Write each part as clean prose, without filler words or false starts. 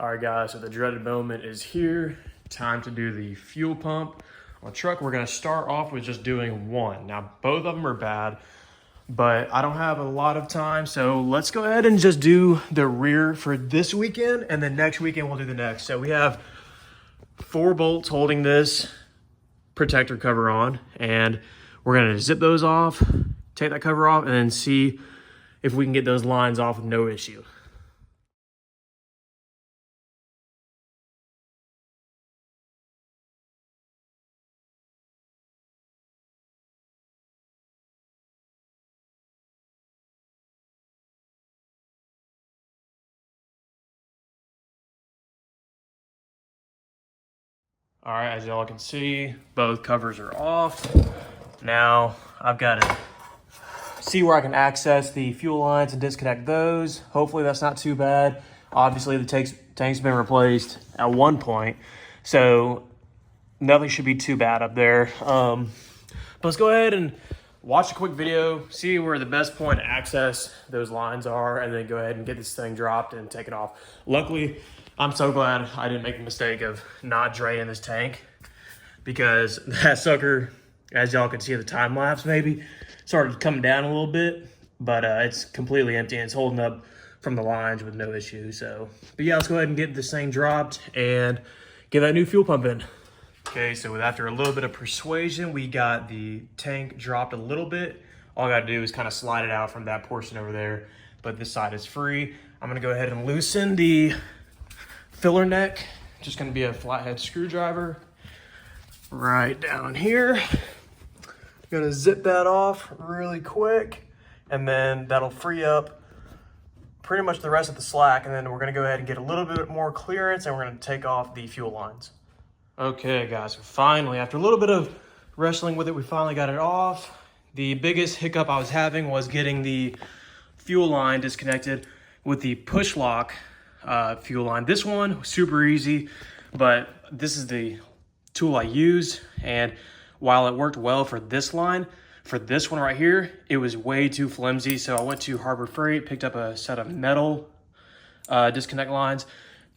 All right, guys, so the dreaded moment is here. Time to do the fuel pump on the truck. We're gonna start off with just doing one. Now, both of them are bad, but I don't have a lot of time, so let's go ahead and just do the rear for this weekend, and then next weekend we'll do the next. So we have 4 bolts holding this protector cover on, and we're gonna zip those off, take that cover off, and then see if we can get those lines off with no issue. All right, as y'all can see, both covers are off. Now I've got to see where I can access the fuel lines and disconnect those. Hopefully that's not too bad. Obviously the tank's been replaced at one point, so nothing should be too bad up there. But let's go ahead and watch a quick video, see where the best point to access those lines are, and then go ahead and get this thing dropped and take it off. Luckily, I'm so glad I didn't make the mistake of not draining this tank, because that sucker, as y'all can see in the time lapse maybe, started coming down a little bit, but it's completely empty and it's holding up from the lines with no issue. So, but yeah, let's go ahead and get this thing dropped and get that new fuel pump in. Okay, so after a little bit of persuasion, we got the tank dropped a little bit. All I gotta do is kind of slide it out from that portion over there, but this side is free. I'm gonna go ahead and loosen the filler neck. Just gonna be a flathead screwdriver right down here. Gonna zip that off really quick, and then that'll free up pretty much the rest of the slack, and then we're gonna go ahead and get a little bit more clearance, and we're gonna take off the fuel lines. Okay guys, so finally, after a little bit of wrestling with it, we finally got it off. The biggest hiccup I was having was getting the fuel line disconnected with the push lock fuel line. This one was super easy, but this is the tool I use, and while it worked well for this line, for this one right here, it was way too flimsy. So I went to Harbor Freight, picked up a set of metal disconnect lines.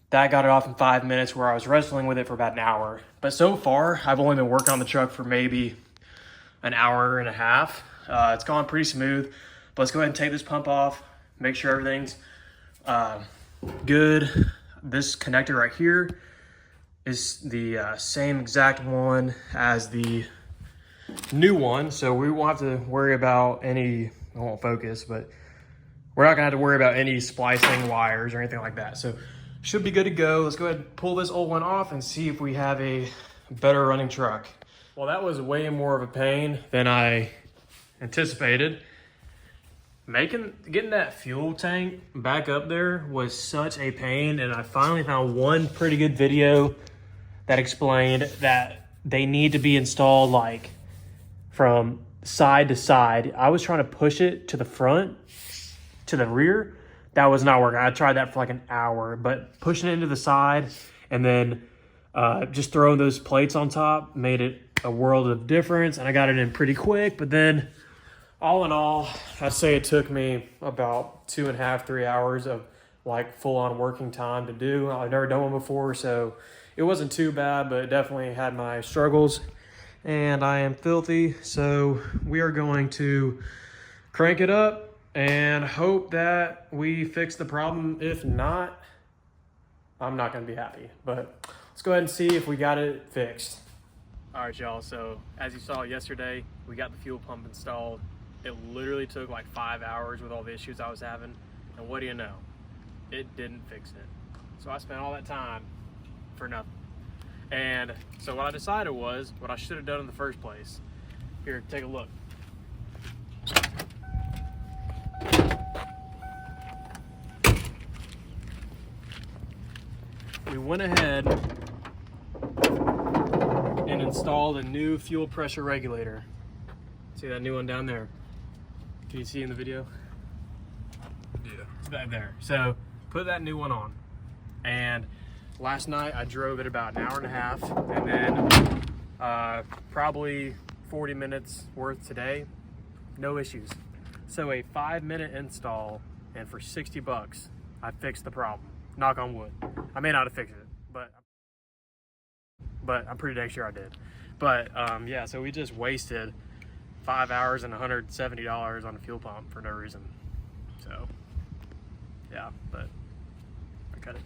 That got it off in 5 minutes, where I was wrestling with it for about an hour. But so far, I've only been working on the truck for maybe an hour and a half. It's gone pretty smooth, but let's go ahead and take this pump off, make sure everything's good. This connector right here is the same exact one as the new one, so we won't have to worry about any, I won't focus, but we're not gonna have to worry about any splicing wires or anything like that. So should be good to go. Let's go ahead and pull this old one off and see if we have a better running truck. Well, that was way more of a pain than I anticipated. Getting that fuel tank back up there was such a pain, and I finally found one pretty good video that explained that they need to be installed like from side to side. I was trying to push it to the front, to the rear. That was not working. I tried that for like an hour, but pushing it into the side and then just throwing those plates on top made it a world of difference, and I got it in pretty quick. But then all in all, I'd say it took me about 2.5, 3 hours of like full-on working time to do. I've never done one before, so it wasn't too bad, but it definitely had my struggles, and I am filthy. So we are going to crank it up and hope that we fix the problem. If not, I'm not gonna be happy, but let's go ahead and see if we got it fixed. All right, y'all, so as you saw yesterday, we got the fuel pump installed. It literally took like 5 hours with all the issues I was having, and what do you know? It didn't fix it. So I spent all that time for nothing. And so what I decided was what I should have done in the first place. Here, take a look. We went ahead and installed a new fuel pressure regulator. See that new one down there? Can you see in the video? Yeah. It's back there. So put that new one on. And last night I drove it about an hour and a half, and then probably 40 minutes worth today. No issues. So a 5-minute install, and for $60, I fixed the problem. Knock on wood. I may not have fixed it, but I'm pretty dang sure I did. But yeah, so we just wasted 5 hours and $170 on a fuel pump for no reason. So yeah, but I cut it.